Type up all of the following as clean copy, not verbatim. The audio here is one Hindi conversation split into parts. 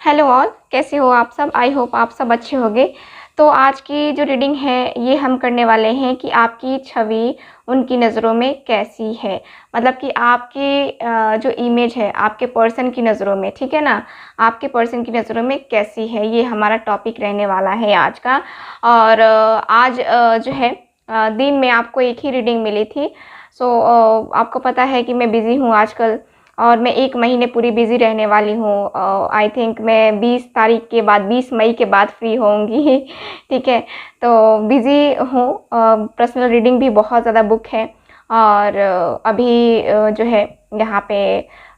हेलो ऑल, कैसे हो आप सब। आई होप आप सब अच्छे होंगे। तो आज की जो रीडिंग है ये हम करने वाले हैं कि आपकी छवि उनकी नज़रों में कैसी है। मतलब कि आपकी जो इमेज है आपके पर्सन की नज़रों में, ठीक है ना, आपके पर्सन की नज़रों में कैसी है, ये हमारा टॉपिक रहने वाला है आज का। और आज जो है दिन में आपको एक ही रीडिंग मिली थी। सो आपको पता है कि मैं बिज़ी हूँ आजकल और मैं 1 महीने पूरी बिज़ी रहने वाली हूँ। आई थिंक मैं 20 तारीख के बाद 20 मई के बाद फ्री होंगी ठीक है। तो बिज़ी हूँ, पर्सनल रीडिंग भी बहुत ज़्यादा बुक है। और अभी जो है यहाँ पे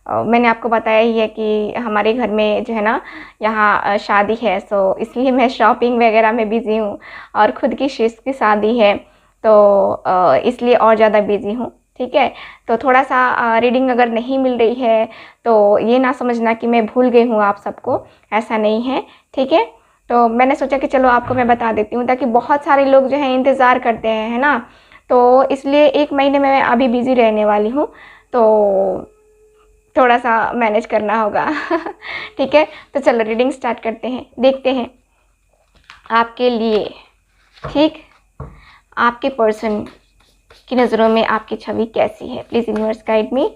मैंने आपको बताया ही है कि हमारे घर में जो है ना यहाँ शादी है। सो इसलिए मैं शॉपिंग वगैरह में बिज़ी हूँ और ख़ुद की सिस्टर की शादी है, तो इसलिए और ज़्यादा बिज़ी हूँ। ठीक है, तो थोड़ा सा रीडिंग अगर नहीं मिल रही है तो ये ना समझना कि मैं भूल गई हूँ आप सबको, ऐसा नहीं है। ठीक है, तो मैंने सोचा कि चलो आपको मैं बता देती हूँ ताकि बहुत सारे लोग जो है इंतज़ार करते हैं, है ना। तो इसलिए 1 महीने में मैं अभी बिज़ी रहने वाली हूँ, तो थोड़ा सा मैनेज करना होगा ठीक है, तो चलो रीडिंग स्टार्ट करते हैं, देखते हैं आपके लिए। ठीक, आपके पर्सन की नज़रों में आपकी छवि कैसी है। Please universe guide me.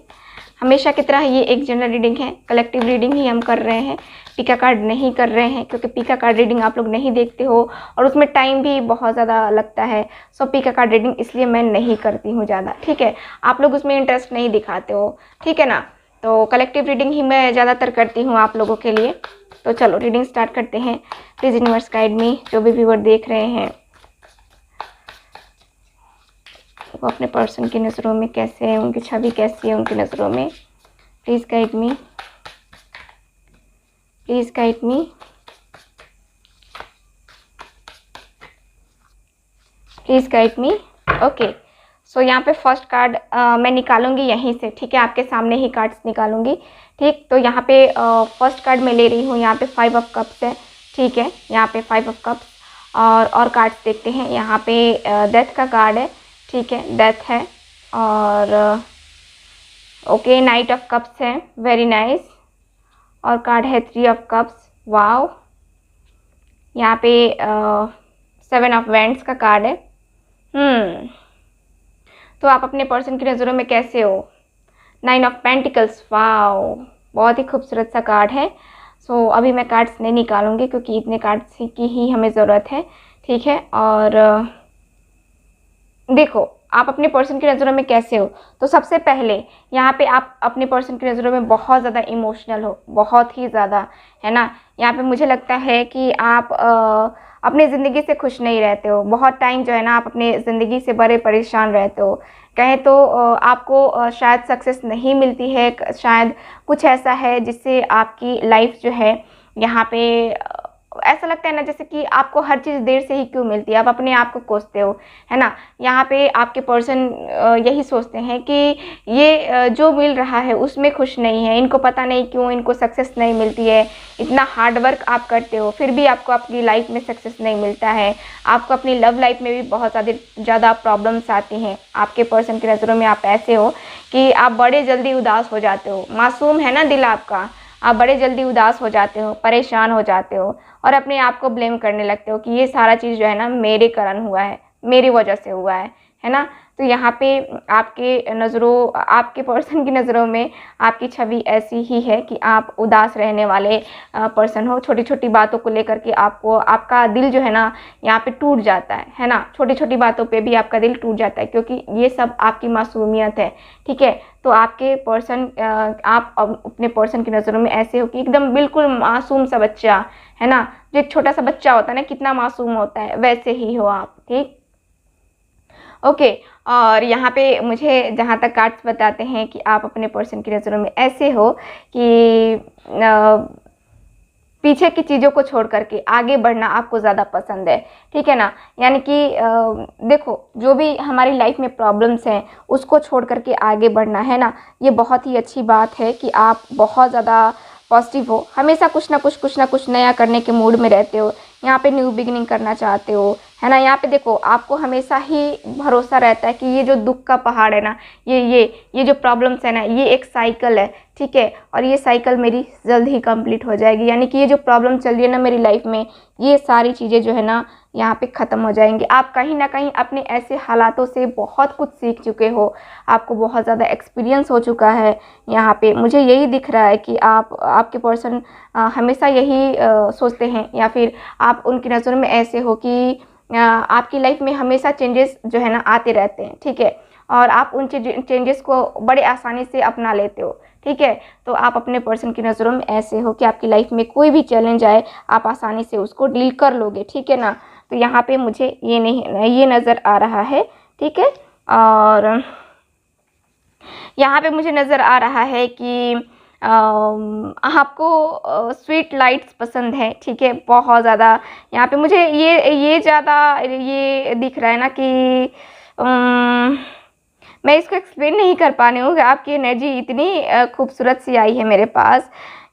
हमेशा की तरह ये एक जनरल रीडिंग है, कलेक्टिव रीडिंग ही हम कर रहे हैं, पिका कार्ड नहीं कर रहे हैं क्योंकि पिका कार्ड रीडिंग आप लोग नहीं देखते हो और उसमें टाइम भी बहुत ज़्यादा लगता है। सो पिका कार्ड रीडिंग इसलिए मैं नहीं करती हूँ ज़्यादा, ठीक है। आप लोग उसमें इंटरेस्ट नहीं दिखाते हो, ठीक है ना। तो कलेक्टिव रीडिंग ही मैं ज़्यादातर करती हूँ आप लोगों के लिए। तो चलो रीडिंग स्टार्ट करते हैं। Please universe guide me. जो भी व्यूअर देख रहे हैं वो अपने पर्सन की नज़रों में कैसे हैं, उनकी छवि कैसी है उनकी नज़रों में। Please guide me, please guide me, please guide me. Okay, so यहाँ पे फर्स्ट कार्ड मैं निकालूंगी यहीं से, ठीक है, आपके सामने ही कार्ड्स निकालूंगी। ठीक, तो यहाँ पे फर्स्ट कार्ड मैं ले रही हूँ, यहाँ पे 5 ऑफ कप्स है, ठीक है, यहाँ पे 5 ऑफ कप्स। और कार्ड्स देखते हैं। यहाँ पे डेथ का कार्ड है, ठीक है, डेथ है। और ओके, नाइट ऑफ कप्स है, वेरी नाइस। और कार्ड है 3 ऑफ कप्स, वाओ। यहाँ पे 7 ऑफ वैंड्स का कार्ड है। तो आप अपने पर्सन की नज़रों में कैसे हो। 9 ऑफ पेंटिकल्स, वाओ, बहुत ही खूबसूरत सा कार्ड है। सो अभी मैं कार्ड्स नहीं निकालूंगी क्योंकि इतने कार्ड्स की ही हमें ज़रूरत है, ठीक है। और देखो आप अपने पर्सन की नज़रों में कैसे हो। तो सबसे पहले यहाँ पे आप अपने पर्सन की नज़रों में बहुत ज़्यादा इमोशनल हो, बहुत ही ज़्यादा, है ना। यहाँ पे मुझे लगता है कि आप अपनी ज़िंदगी से खुश नहीं रहते हो। बहुत टाइम जो है ना आप अपनी ज़िंदगी से बड़े परेशान रहते हो। कहें तो आपको शायद सक्सेस नहीं मिलती है, शायद कुछ ऐसा है जिससे आपकी लाइफ जो है यहाँ पे ऐसा लगता है ना जैसे कि आपको हर चीज़ देर से ही क्यों मिलती है, आप अपने आप को कोसते हो, है ना। यहाँ पे आपके पर्सन यही सोचते हैं कि ये जो मिल रहा है उसमें खुश नहीं है, इनको पता नहीं क्यों इनको सक्सेस नहीं मिलती है। इतना हार्ड वर्क आप करते हो फिर भी आपको आपकी लाइफ में सक्सेस नहीं मिलता है। आपको अपनी लव लाइफ में भी बहुत ज़्यादा प्रॉब्लम्स आती हैं। आपके पर्सन की नज़रों में आप ऐसे हो कि आप बड़े जल्दी उदास हो जाते हो। मासूम है ना दिल आपका, आप बड़े जल्दी उदास हो जाते हो, परेशान हो जाते हो और अपने आप को ब्लेम करने लगते हो कि ये सारा चीज़ जो है ना मेरे कारण हुआ है, मेरी वजह से हुआ है ना। तो यहाँ पे आपके नज़रों, आपके पर्सन की नज़रों में आपकी छवि ऐसी ही है कि आप उदास रहने वाले पर्सन हो। छोटी छोटी बातों को लेकर के आपको, आपका दिल जो है ना यहाँ पे टूट जाता है ना। छोटी छोटी बातों पे भी आपका दिल टूट जाता है क्योंकि ये सब आपकी मासूमियत है, ठीक है। तो आपके पर्सन, आप अपने पर्सन की नज़रों में ऐसे हो कि एकदम बिल्कुल मासूम सा बच्चा, है ना। जो एक छोटा सा बच्चा होता है ना, कितना मासूम होता है, वैसे ही हो आप, ठीक। ओके, और यहाँ पे मुझे जहाँ तक कार्ड्स बताते हैं कि आप अपने पर्सन की नज़रों में ऐसे हो कि पीछे की चीज़ों को छोड़ करके आगे बढ़ना आपको ज़्यादा पसंद है, ठीक है ना। यानी कि देखो जो भी हमारी लाइफ में प्रॉब्लम्स हैं उसको छोड़ करके आगे बढ़ना, है ना। ये बहुत ही अच्छी बात है कि आप बहुत ज़्यादा पॉजिटिव हो, हमेशा कुछ ना कुछ नया करने के मूड में रहते हो। यहाँ पे न्यू बिगिनिंग करना चाहते हो, है ना। यहाँ पे देखो आपको हमेशा ही भरोसा रहता है कि ये जो दुख का पहाड़ है ना, ये जो प्रॉब्लम्स है ना, ये एक साइकिल है, ठीक है, और ये साइकिल मेरी जल्द ही कंप्लीट हो जाएगी। यानी कि ये जो प्रॉब्लम चल रही है ना मेरी लाइफ में, ये सारी चीज़ें जो है ना यहाँ पे ख़त्म हो जाएंगी। आप कहीं ना कहीं अपने ऐसे हालातों से बहुत कुछ सीख चुके हो, आपको बहुत ज़्यादा एक्सपीरियंस हो चुका है। यहाँ पे मुझे यही दिख रहा है कि आपके पर्सन हमेशा यही सोचते हैं, या फिर आप उनकी नज़रों में ऐसे हो कि आपकी लाइफ में हमेशा चेंजेस जो है ना आते रहते हैं, ठीक है, और आप उन चेंजेस को बड़े आसानी से अपना लेते हो, ठीक है। तो आप अपने पर्सन की नज़रों में ऐसे हो कि आपकी लाइफ में कोई भी चैलेंज आए आप आसानी से उसको डील कर लोगे, ठीक है ना। तो यहाँ पे मुझे ये नज़र आ रहा है, ठीक है। और यहाँ पे मुझे नज़र आ रहा है कि आपको स्वीट लाइट्स पसंद है, ठीक है, बहुत ज़्यादा। यहाँ पे मुझे ये ज़्यादा ये दिख रहा है ना कि मैं इसको एक्सप्लेन नहीं कर पा रही हूँ कि आपकी एनर्जी इतनी खूबसूरत सी आई है मेरे पास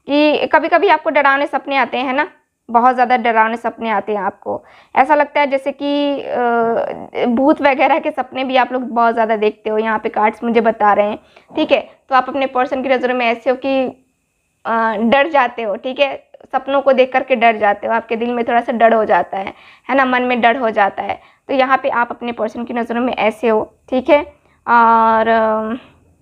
कि कभी कभी आपको डरावने सपने आते हैं ना, बहुत ज़्यादा डरावने सपने आते हैं आपको। ऐसा लगता है जैसे कि भूत वगैरह के सपने भी आप लोग बहुत ज़्यादा देखते हो, यहाँ पे कार्ड्स मुझे बता रहे हैं, ठीक है। तो आप अपने पर्सन की नज़रों में ऐसे हो कि डर जाते हो, ठीक है, सपनों को देख करके डर जाते हो, आपके दिल में थोड़ा सा डर हो जाता है ना, मन में डर हो जाता है। तो यहाँ पे आप अपने पर्सन की नज़रों में ऐसे हो, ठीक है। और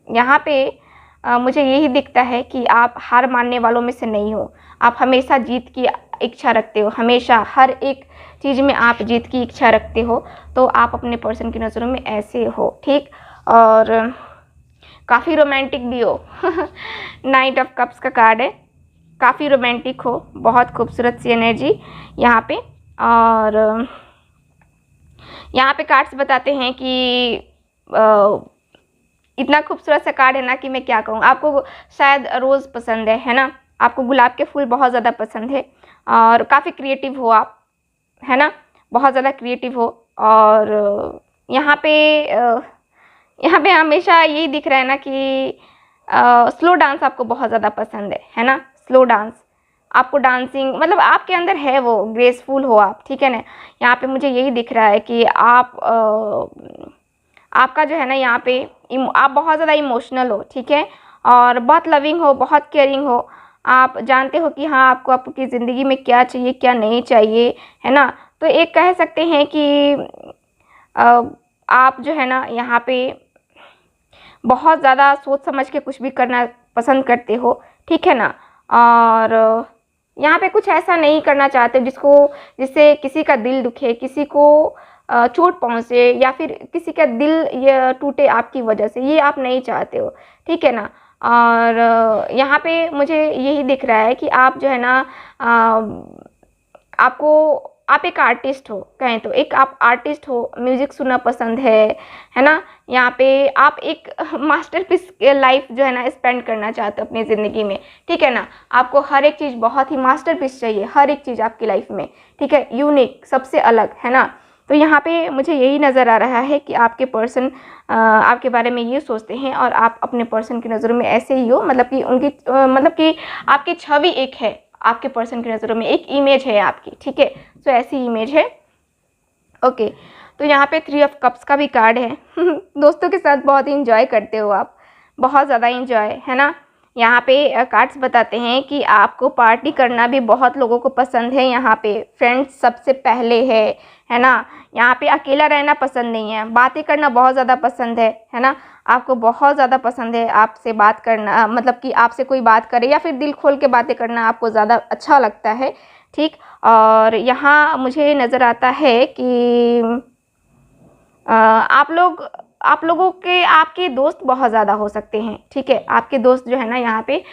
यहाँ पे मुझे यही दिखता है कि आप हार मानने वालों में से नहीं हो, आप हमेशा जीत की इच्छा रखते हो, हमेशा हर एक चीज़ में आप जीत की इच्छा रखते हो। तो आप अपने पर्सन की नज़रों में ऐसे हो, ठीक, और काफ़ी रोमांटिक भी हो नाइट ऑफ कप्स का कार्ड है, काफ़ी रोमांटिक हो, बहुत खूबसूरत सी एनर्जी यहाँ पे। और यहाँ पे कार्ड्स बताते हैं कि इतना खूबसूरत सा कार्ड है ना कि मैं क्या कहूँ। आपको शायद रोज़ पसंद है ना, आपको गुलाब के फूल बहुत ज़्यादा पसंद है, और काफ़ी क्रिएटिव हो आप, है ना, बहुत ज़्यादा क्रिएटिव हो। और यहाँ पे हमेशा यही दिख रहा है ना कि स्लो डांस आपको बहुत ज़्यादा पसंद है ना, स्लो डांस आपको, डांसिंग मतलब आपके अंदर है, वो ग्रेसफुल हो आप, ठीक है ना। यहाँ पे मुझे यही दिख रहा है कि आपका जो है ना यहाँ पे आप बहुत ज़्यादा इमोशनल हो, ठीक है, और बहुत लविंग हो, बहुत केयरिंग हो। आप जानते हो कि हाँ आपको आपकी ज़िंदगी में क्या चाहिए क्या नहीं चाहिए, है ना। तो एक कह सकते हैं कि आप जो है ना यहाँ पे बहुत ज़्यादा सोच समझ के कुछ भी करना पसंद करते हो, ठीक है ना। और यहाँ पे कुछ ऐसा नहीं करना चाहते जिससे किसी का दिल दुखे, किसी को चोट पहुँचे, या फिर किसी का दिल ये टूटे आपकी वजह से, ये आप नहीं चाहते हो, ठीक है ना। और यहाँ पे मुझे यही दिख रहा है कि आप जो है ना आप एक आर्टिस्ट हो, कहें तो एक आप आर्टिस्ट हो, म्यूज़िक सुनना पसंद है ना। यहाँ पे आप एक मास्टरपीस लाइफ जो है ना स्पेंड करना चाहते हो अपनी ज़िंदगी में, ठीक है ना। आपको हर एक चीज़ बहुत ही मास्टरपीस चाहिए, हर एक चीज़ आपकी लाइफ में, ठीक है, यूनिक, सबसे अलग, है ना। तो यहाँ पे मुझे यही नज़र आ रहा है कि आपके पर्सन आपके बारे में ये सोचते हैं, और आप अपने पर्सन की नज़रों में ऐसे ही हो, मतलब कि उनकी मतलब कि आपकी छवि एक है, आपके पर्सन की नज़रों में एक इमेज है आपकी, ठीक है। तो ऐसी इमेज है, ओके। तो यहाँ पे 3 ऑफ कप्स का भी कार्ड है दोस्तों के साथ बहुत ही इंजॉय करते हो आप, बहुत ज़्यादा इंजॉय, है ना। यहाँ पे कार्ड्स बताते हैं कि आपको पार्टी करना भी बहुत लोगों को पसंद है, यहाँ पे फ्रेंड्स सबसे पहले है ना। यहाँ पे अकेला रहना पसंद नहीं है, बातें करना बहुत ज़्यादा पसंद है ना। आपको बहुत ज़्यादा पसंद है आपसे बात करना, मतलब कि आपसे कोई बात करे या फिर दिल खोल के बातें करना आपको ज़्यादा अच्छा लगता है, ठीक। और यहाँ मुझे नज़र आता है कि आप लोगों के आपके दोस्त बहुत ज़्यादा हो सकते हैं, ठीक है। आपके दोस्त जो है ना यहाँ पे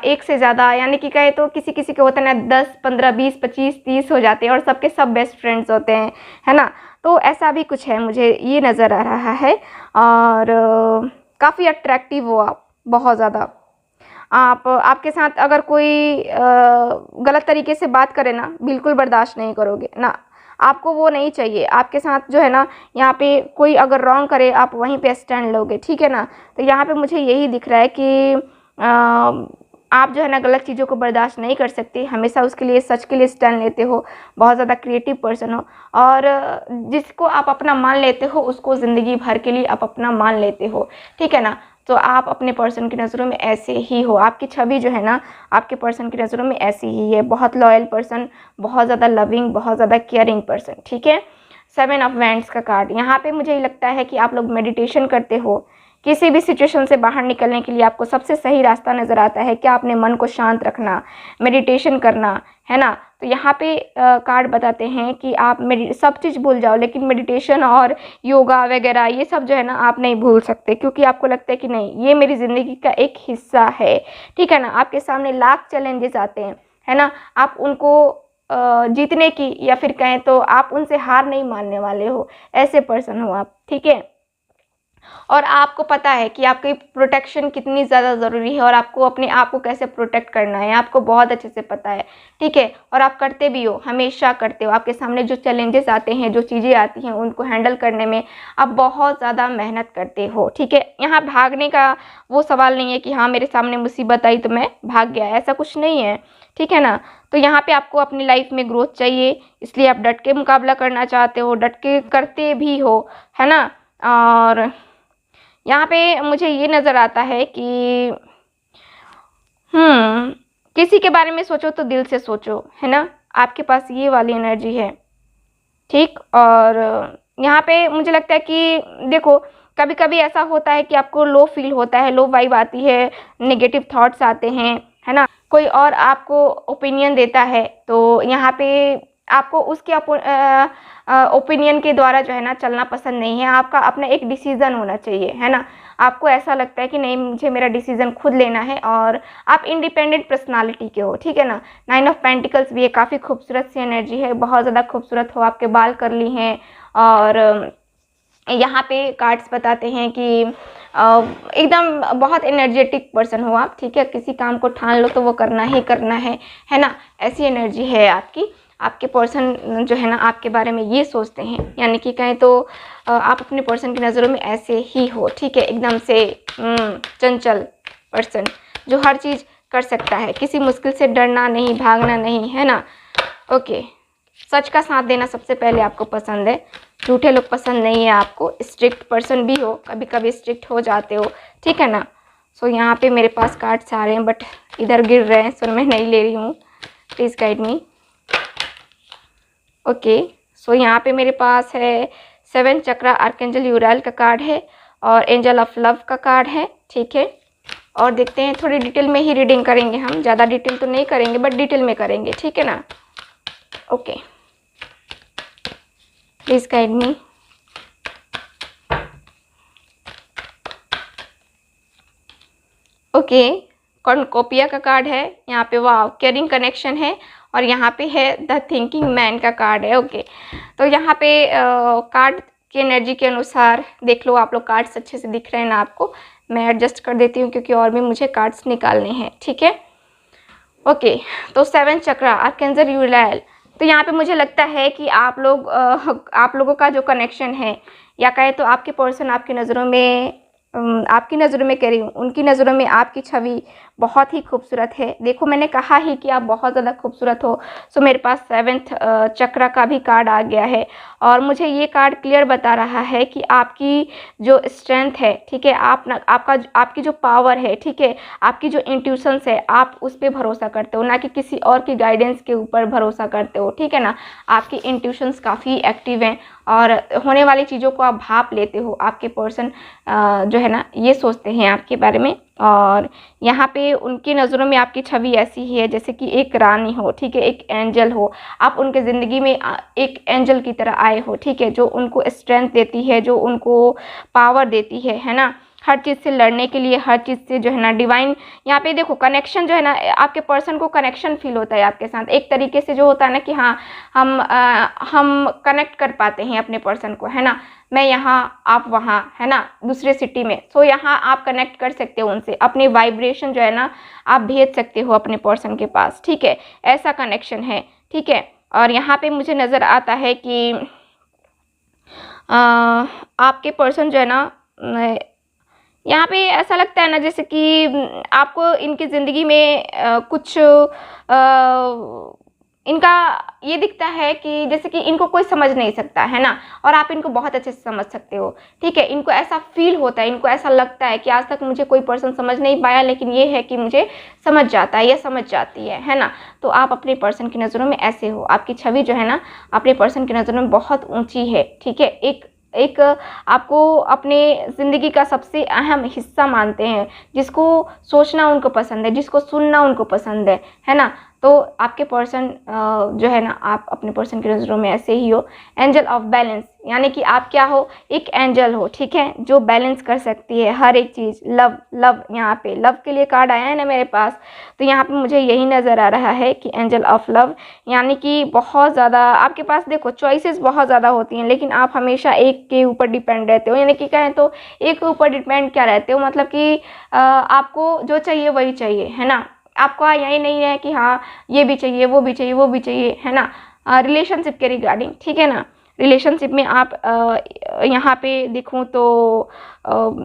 एक से ज़्यादा, यानी कि कहे तो किसी किसी के होते हैं ना 10, 15, 20, 25, 30 हो जाते हैं, और सबके सब बेस्ट फ्रेंड्स होते हैं, है ना। तो ऐसा भी कुछ है, मुझे ये नज़र आ रहा है। और काफ़ी अट्रैक्टिव हो आप, बहुत ज़्यादा। आपके साथ अगर कोई गलत तरीके से बात करे ना, बिल्कुल बर्दाश्त नहीं करोगे ना, आपको वो नहीं चाहिए। आपके साथ जो है ना यहाँ पे कोई अगर रॉन्ग करे, आप वहीं पे स्टैंड लोगे, ठीक है ना। तो यहाँ पे मुझे यही दिख रहा है कि आप जो है ना गलत चीज़ों को बर्दाश्त नहीं कर सकते, हमेशा उसके लिए सच के लिए स्टैंड लेते हो, बहुत ज़्यादा क्रिएटिव पर्सन हो, और जिसको आप अपना मान लेते हो उसको ज़िंदगी भर के लिए आप अपना मान लेते हो, ठीक है ना। तो आप अपने पर्सन की नज़रों में ऐसे ही हो, आपकी छवि जो है ना आपके पर्सन की नज़रों में ऐसी ही है, बहुत लॉयल पर्सन, बहुत ज़्यादा लविंग, बहुत ज़्यादा केयरिंग पर्सन, ठीक है। 7 ऑफ वैंड्स का कार्ड, यहाँ पे मुझे लगता है कि आप लोग मेडिटेशन करते हो, किसी भी सिचुएशन से बाहर निकलने के लिए आपको सबसे सही रास्ता नज़र आता है कि आपने मन को शांत रखना, मेडिटेशन करना, है ना। तो यहाँ पे कार्ड बताते हैं कि आप सब चीज़ भूल जाओ, लेकिन मेडिटेशन और योगा वगैरह ये सब जो है ना आप नहीं भूल सकते, क्योंकि आपको लगता है कि नहीं ये मेरी ज़िंदगी का एक हिस्सा है, ठीक है ना। आपके सामने लाख चैलेंजेस आते हैं, है ना, आप उनको जीतने की या फिर कहें तो आप उनसे हार नहीं मानने वाले हो, ऐसे पर्सन हो आप, ठीक है। और आपको पता है कि आपकी प्रोटेक्शन कितनी ज़्यादा ज़रूरी है और आपको अपने आप को कैसे प्रोटेक्ट करना है, आपको बहुत अच्छे से पता है, ठीक है। और आप करते भी हो, हमेशा करते हो। आपके सामने जो चैलेंजेस आते हैं, जो चीज़ें आती हैं, उनको हैंडल करने में आप बहुत ज़्यादा मेहनत करते हो, ठीक है। यहाँ भागने का वो सवाल नहीं है कि हाँ मेरे सामने मुसीबत आई तो मैं भाग गया, ऐसा कुछ नहीं है, ठीक है ना। तो यहाँ पे आपको अपनी लाइफ में ग्रोथ चाहिए, इसलिए आप डट के मुकाबला करना चाहते हो, डट के करते भी हो, है ना। और यहाँ पे मुझे ये नज़र आता है कि किसी के बारे में सोचो तो दिल से सोचो, है ना, आपके पास ये वाली एनर्जी है, ठीक। और यहाँ पे मुझे लगता है कि देखो कभी कभी ऐसा होता है कि आपको लो फील होता है, लो वाइब आती है, नेगेटिव थॉट्स आते हैं, है ना, कोई और आपको ओपिनियन देता है, तो यहाँ पे आपको उसके ओपिनियन के द्वारा जो है ना चलना पसंद नहीं है, आपका अपना एक डिसीज़न होना चाहिए, है ना। आपको ऐसा लगता है कि नहीं मुझे मेरा डिसीज़न खुद लेना है, और आप इंडिपेंडेंट पर्सनालिटी के हो, ठीक है ना। 9 ऑफ पेंटिकल्स भी है, काफ़ी खूबसूरत सी एनर्जी है, बहुत ज़्यादा खूबसूरत हो, आपके बाल कर्ली हैं, और यहाँ पे कार्ड्स बताते हैं कि एकदम बहुत एनर्जेटिक पर्सन हो आप, ठीक है। किसी काम को ठान लो तो वो करना ही करना है ना, ऐसी एनर्जी है आपकी। आपके पर्सन जो है ना आपके बारे में ये सोचते हैं, यानी कि कहें तो आप अपने पर्सन की नज़रों में ऐसे ही हो, ठीक है, एकदम से चंचल पर्सन जो हर चीज़ कर सकता है, किसी मुश्किल से डरना नहीं, भागना नहीं, है ना। ओके, सच का साथ देना सबसे पहले आपको पसंद है, झूठे लोग पसंद नहीं है आपको, स्ट्रिक्ट पर्सन भी हो, कभी कभी स्ट्रिक्ट हो जाते हो, ठीक है ना। सो यहाँ पे मेरे पास कार्ड्स आ रहे हैं बट इधर गिर रहे हैं, सो मैं नहीं ले रही हूँ, please guide me. Okay, so यहाँ पे मेरे पास है 7 चक्रा आर्कएंजल यूराइल का कार्ड है और एंजल ऑफ लव का कार्ड है, ठीक है। और देखते हैं, थोड़ी डिटेल में ही रीडिंग करेंगे हम, ज़्यादा डिटेल तो नहीं करेंगे बट डिटेल में करेंगे, ठीक है ना। Okay, please guide me. Okay, cornucopia का कार्ड है यहाँ पे, वाह केयरिंग कनेक्शन है, और यहाँ पे है द थिंकिंग मैन का कार्ड है। ओके, तो यहाँ पे कार्ड की एनर्जी के अनुसार देख लो, आप लोग कार्ड्स अच्छे से दिख रहे हैं ना आपको, मैं एडजस्ट कर देती हूँ क्योंकि और भी मुझे कार्ड्स निकालने हैं, ठीक है। ओके, तो 7 चक्रा आर्कएंजल यूराइल, तो यहाँ पे मुझे लगता है कि आप लोगों का जो कनेक्शन है, या कहे तो आपके पर्सन आपकी नज़रों में आपकी नज़रों में कह रही हूँ, उनकी नज़रों में आपकी छवि बहुत ही खूबसूरत है। देखो मैंने कहा ही कि आप बहुत ज़्यादा खूबसूरत हो, सो मेरे पास 7th चक्र का भी कार्ड आ गया है, और मुझे ये कार्ड क्लियर बता रहा है कि आपकी जो स्ट्रेंथ है, ठीक है, आपकी जो पावर है, ठीक है, आपकी जो इंट्यूशंस है, आप उस पर भरोसा करते हो, ना कि किसी और की गाइडेंस के ऊपर भरोसा करते हो, ठीक है ना। आपकी इंट्यूशंस काफ़ी एक्टिव हैं और होने वाली चीज़ों को आप भाप लेते हो, आपके पर्सन जो है ना ये सोचते हैं आपके बारे में, और यहाँ पे उनकी नज़रों में आपकी छवि ऐसी ही है जैसे कि एक रानी हो, ठीक है, एक एंजल हो, आप उनके ज़िंदगी में एक एंजल की तरह आए हो, ठीक है, जो उनको स्ट्रेंथ देती है, जो उनको पावर देती है ना, हर चीज़ से लड़ने के लिए, हर चीज़ से जो है ना डिवाइन, यहाँ पे देखो कनेक्शन जो है ना, आपके पर्सन को कनेक्शन फील होता है आपके साथ, एक तरीके से जो होता है ना कि हाँ हम कनेक्ट कर पाते हैं अपने पर्सन को, है ना, मैं यहाँ आप वहाँ, है ना, दूसरे सिटी में, सो यहाँ आप कनेक्ट कर सकते हो उनसे, अपनी वाइब्रेशन जो है ना आप भेज सकते हो अपने पर्सन के पास, ठीक है, ऐसा कनेक्शन है, ठीक है। और यहाँ पे मुझे नज़र आता है कि आपके पर्सन जो है ना यहाँ पे ऐसा लगता है ना जैसे कि आपको इनकी ज़िंदगी में कुछ इनका ये दिखता है कि जैसे कि इनको कोई समझ नहीं सकता है ना, और आप इनको बहुत अच्छे से समझ सकते हो। ठीक है, इनको ऐसा फील होता है, इनको ऐसा लगता है कि आज तक मुझे कोई पर्सन समझ नहीं पाया, लेकिन ये है कि मुझे समझ जाता है या समझ जाती है ना। तो आप अपने पर्सन की नज़रों में ऐसे हो, आपकी छवि जो है ना अपने पर्सन की नज़रों में बहुत ऊंची है। ठीक है, एक आपको अपने ज़िंदगी का सबसे अहम हिस्सा मानते हैं, जिसको सोचना उनको पसंद है, जिसको सुनना उनको पसंद है ना। तो आपके पर्सन जो है ना, आप अपने पर्सन की नज़रों में ऐसे ही हो, एंजल ऑफ बैलेंस, यानी कि आप क्या हो, एक एंजल हो। ठीक है, जो बैलेंस कर सकती है हर एक चीज़। लव यहाँ पे लव के लिए कार्ड आया है ना मेरे पास, तो यहाँ पे मुझे यही नज़र आ रहा है कि एंजल ऑफ लव, यानी कि बहुत ज़्यादा आपके पास देखो चॉइसेस बहुत ज़्यादा होती हैं, लेकिन आप हमेशा एक के ऊपर डिपेंड रहते हो। यानी कि कहें तो एक के ऊपर डिपेंड क्या रहते हो, मतलब कि आपको जो चाहिए वही चाहिए, है ना। आपका यही नहीं है कि हाँ ये भी चाहिए, वो भी चाहिए, वो भी चाहिए, है ना। रिलेशनशिप के रिगार्डिंग, ठीक है ना, रिलेशनशिप में आप यहाँ पे देखूँ तो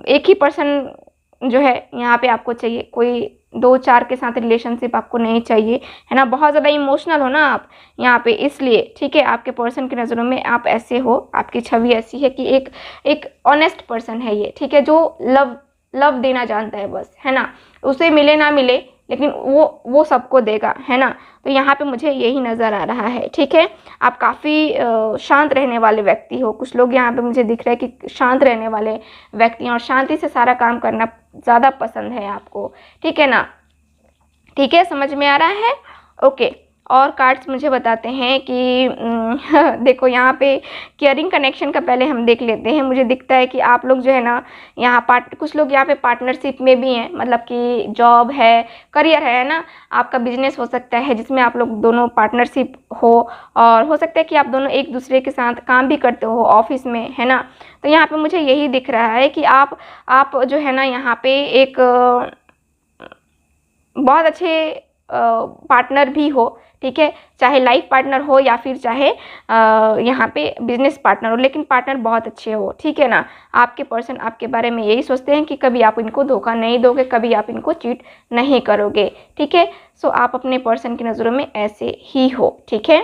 एक ही पर्सन जो है यहाँ पे आपको चाहिए, कोई 2-4 के साथ रिलेशनशिप आपको नहीं चाहिए, है ना। बहुत ज़्यादा इमोशनल हो ना आप यहाँ पे, इसलिए। ठीक है, आपके पर्सन की नज़रों में आप ऐसे हो, आपकी छवि ऐसी है कि एक ऑनेस्ट पर्सन है ये। ठीक है, जो लव देना जानता है बस, है ना। उसे मिले ना मिले, लेकिन वो सबको देगा, है ना। तो यहाँ पे मुझे यही नज़र आ रहा है। ठीक है, आप काफ़ी शांत रहने वाले व्यक्ति हो। कुछ लोग यहाँ पे मुझे दिख रहा है कि शांत रहने वाले व्यक्ति हैं, और शांति से सारा काम करना ज़्यादा पसंद है आपको। ठीक है ना, ठीक है, समझ में आ रहा है। ओके, और कार्ड्स मुझे बताते हैं कि देखो यहाँ पे केयरिंग कनेक्शन का पहले हम देख लेते हैं। मुझे दिखता है कि आप लोग जो है ना यहाँ कुछ लोग यहाँ पे पार्टनरशिप में भी हैं, मतलब कि जॉब है, करियर है ना, आपका बिजनेस हो सकता है जिसमें आप लोग दोनों पार्टनरशिप हो, और हो सकता है कि आप दोनों एक दूसरे के साथ काम भी करते हो ऑफिस में, है ना। तो यहाँ पे मुझे यही दिख रहा है कि आप जो है ना यहाँ पे एक बहुत अच्छे पार्टनर भी हो। ठीक है, चाहे लाइफ पार्टनर हो या फिर चाहे यहाँ पे बिजनेस पार्टनर हो, लेकिन पार्टनर बहुत अच्छे हो। ठीक है ना, आपके पर्सन आपके बारे में यही सोचते हैं कि कभी आप इनको धोखा नहीं दोगे, कभी आप इनको चीट नहीं करोगे। ठीक है, सो आप अपने पर्सन की नज़रों में ऐसे ही हो। ठीक है,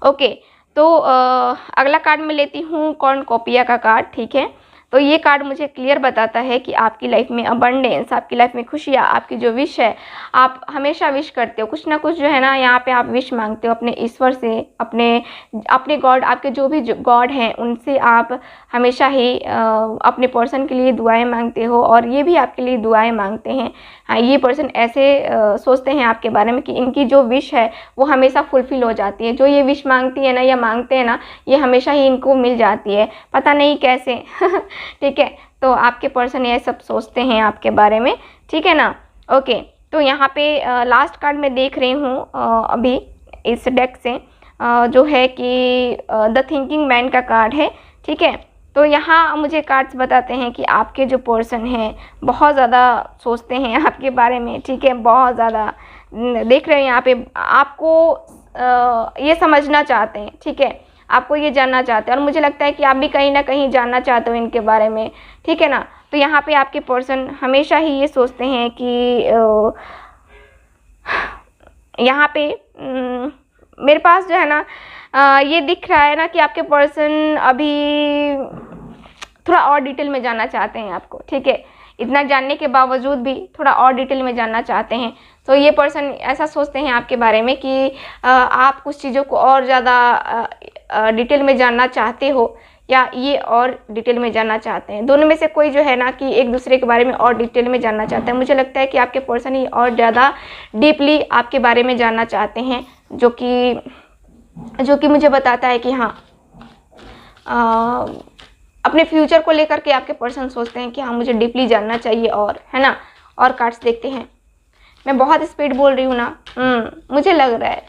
ओके। तो अगला कार्ड मैं लेती हूँ कॉर्नकोपिया का कार्ड। ठीक है, तो ये कार्ड मुझे क्लियर बताता है कि आपकी लाइफ में अबंडेंस, आपकी लाइफ में खुशियाँ, आपकी जो विश है, आप हमेशा विश करते हो कुछ ना कुछ, जो है ना यहाँ पे आप विश मांगते हो अपने ईश्वर से, अपने गॉड, आपके जो भी गॉड हैं उनसे आप हमेशा ही अपने पर्सन के लिए दुआएं मांगते हो, और ये भी आपके लिए दुआएं मांगते हैं। हाँ, ये पर्सन ऐसे सोचते हैं आपके बारे में कि इनकी जो विश है वो हमेशा फुलफिल हो जाती है। जो ये विश मांगती है ना या मांगते हैं ना, ये हमेशा ही इनको मिल जाती है, पता नहीं कैसे। ठीक है, तो आपके पर्सन ये सब सोचते हैं आपके बारे में। ठीक है ना, ओके। तो यहाँ पे लास्ट कार्ड मैं देख रही हूँ अभी इस डेक से, जो है कि द थिंकिंग मैन का कार्ड है। ठीक है, तो यहाँ मुझे कार्ड्स बताते हैं कि आपके जो पर्सन हैं बहुत ज़्यादा सोचते हैं आपके बारे में। ठीक है, बहुत ज़्यादा देख रहे हैं यहाँ पे, आपको ये समझना चाहते हैं। ठीक है, आपको ये जानना चाहते हैं, और मुझे लगता है कि आप भी कहीं ना कहीं जानना चाहते हो इनके बारे में। ठीक है ना, तो यहाँ पे आपके पर्सन हमेशा ही ये सोचते हैं कि यहाँ पे मेरे पास जो है ना ये दिख रहा है ना कि आपके पर्सन अभी थोड़ा और डिटेल में जानना चाहते हैं आपको। ठीक है, इतना जानने के बावजूद भी थोड़ा और डिटेल में जानना चाहते हैं। तो ये पर्सन ऐसा सोचते हैं आपके बारे में कि आप कुछ चीज़ों को और ज़्यादा डिटेल में जानना चाहते हो, या ये और डिटेल में जानना चाहते हैं। दोनों में से कोई जो है ना कि एक दूसरे के बारे में और डिटेल में जानना चाहता है। मुझे लगता है कि आपके पर्सन ही और ज़्यादा डीपली आपके बारे में जानना चाहते हैं, जो कि मुझे बताता है कि हाँ अपने फ्यूचर को लेकर के आपके पर्सन सोचते हैं कि हाँ मुझे डीपली जानना चाहिए, और है ना। और कार्ड्स देखते हैं। मैं बहुत स्पीड बोल रही हूँ ना, मुझे लग रहा है।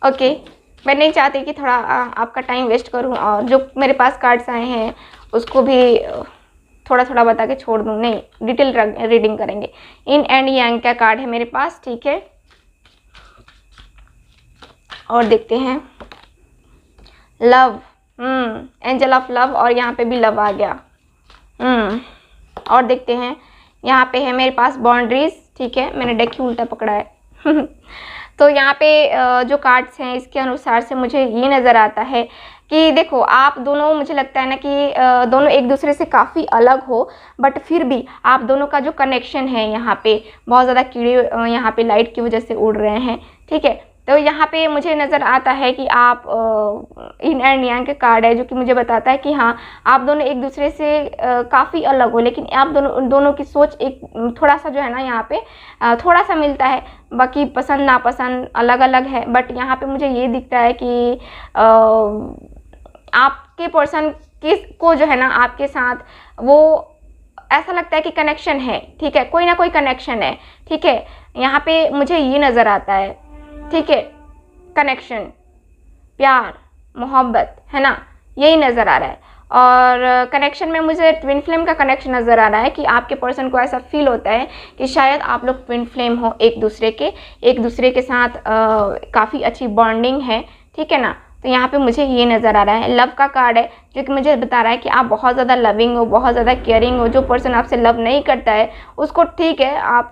ओके, मैं नहीं चाहती कि थोड़ा आपका टाइम वेस्ट करूँ, और जो मेरे पास कार्ड्स आए हैं उसको भी थोड़ा थोड़ा बता के छोड़ दूँ। नहीं, डिटेल रीडिंग करेंगे। इन एंड यांग का कार्ड है मेरे पास। ठीक है, और देखते हैं लव, एंजल ऑफ लव, और यहाँ पे भी लव आ गया। और देखते हैं, यहाँ पे है मेरे पास बाउंड्रीज, ठीक है, मैंने डेक ही उल्टा पकड़ा है। तो यहाँ पे जो कार्ड्स हैं इसके अनुसार से मुझे ये नज़र आता है कि देखो आप दोनों, मुझे लगता है ना कि दोनों एक दूसरे से काफ़ी अलग हो, बट फिर भी आप दोनों का जो कनेक्शन है, यहाँ पे बहुत ज़्यादा कीड़े यहाँ पे लाइट की वजह से उड़ रहे हैं, ठीक है। तो यहाँ पे मुझे नज़र आता है कि आप इन एंड यांग के कार्ड है, जो कि मुझे बताता है कि हाँ आप दोनों एक दूसरे से काफ़ी अलग हो, लेकिन आप दोनों की सोच एक थोड़ा सा जो है ना यहाँ पे थोड़ा सा मिलता है, बाकी पसंद नापसंद अलग अलग है। बट यहाँ पे मुझे ये दिखता है कि आपके पर्सन को जो है ना आपके साथ वो ऐसा लगता है कि कनेक्शन है, ठीक है, कोई ना कोई कनेक्शन है, ठीक है। यहाँ पे मुझे ये नज़र आता है, ठीक है, कनेक्शन, प्यार, मोहब्बत, है ना, यही नज़र आ रहा है। और कनेक्शन में मुझे ट्विन फ्लेम का कनेक्शन नज़र आ रहा है कि आपके पर्सन को ऐसा फील होता है कि शायद आप लोग ट्विन फ्लेम हो, एक दूसरे के साथ काफ़ी अच्छी बॉन्डिंग है, ठीक है ना। तो यहाँ पे मुझे ये नज़र आ रहा है, लव का कार्ड है, जो कि मुझे बता रहा है कि आप बहुत ज़्यादा लविंग हो, बहुत ज़्यादा केयरिंग हो। जो पर्सन आपसे लव नहीं करता है उसको, ठीक है, आप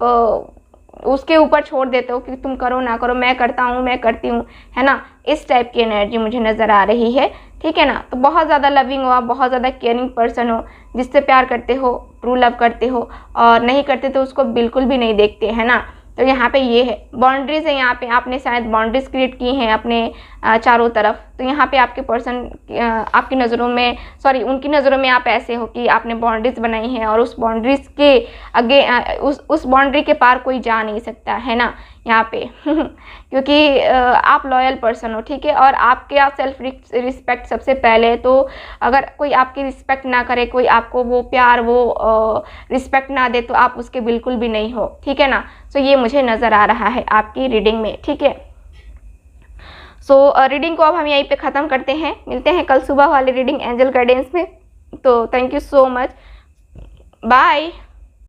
उसके ऊपर छोड़ देते हो कि तुम करो ना करो, मैं करता हूँ, मैं करती हूँ, है ना, इस टाइप की एनर्जी मुझे नज़र आ रही है, ठीक है ना। तो बहुत ज़्यादा लविंग हो आप, बहुत ज़्यादा केयरिंग पर्सन हो, जिससे प्यार करते हो, ट्रू लव करते हो, और नहीं करते तो उसको बिल्कुल भी नहीं देखते, है ना। तो यहाँ पे ये है, बाउंड्रीज है, यहाँ पे आपने शायद बाउंड्रीज क्रिएट की हैं अपने चारों तरफ। तो यहाँ पे आपके पर्सन आपकी नज़रों में, सॉरी उनकी नज़रों में आप ऐसे हो कि आपने बाउंड्रीज बनाई हैं, और उस बाउंड्रीज के आगे उस बाउंड्री के पार कोई जा नहीं सकता, है ना, यहाँ पे। क्योंकि आप लॉयल पर्सन हो, ठीक है, और आपके आप सेल्फ रिस्पेक्ट सबसे पहले। तो अगर कोई आपकी रिस्पेक्ट ना करे, कोई आपको वो प्यार, वो रिस्पेक्ट ना दे, तो आप उसके बिल्कुल भी नहीं हो, ठीक है ना। सो ये मुझे नज़र आ रहा है आपकी रीडिंग में, ठीक है। सो रीडिंग को अब हम यहीं पे ख़त्म करते हैं, मिलते हैं कल सुबह वाली रीडिंग एंजल गाइडेंस में। तो thank you so much, bye.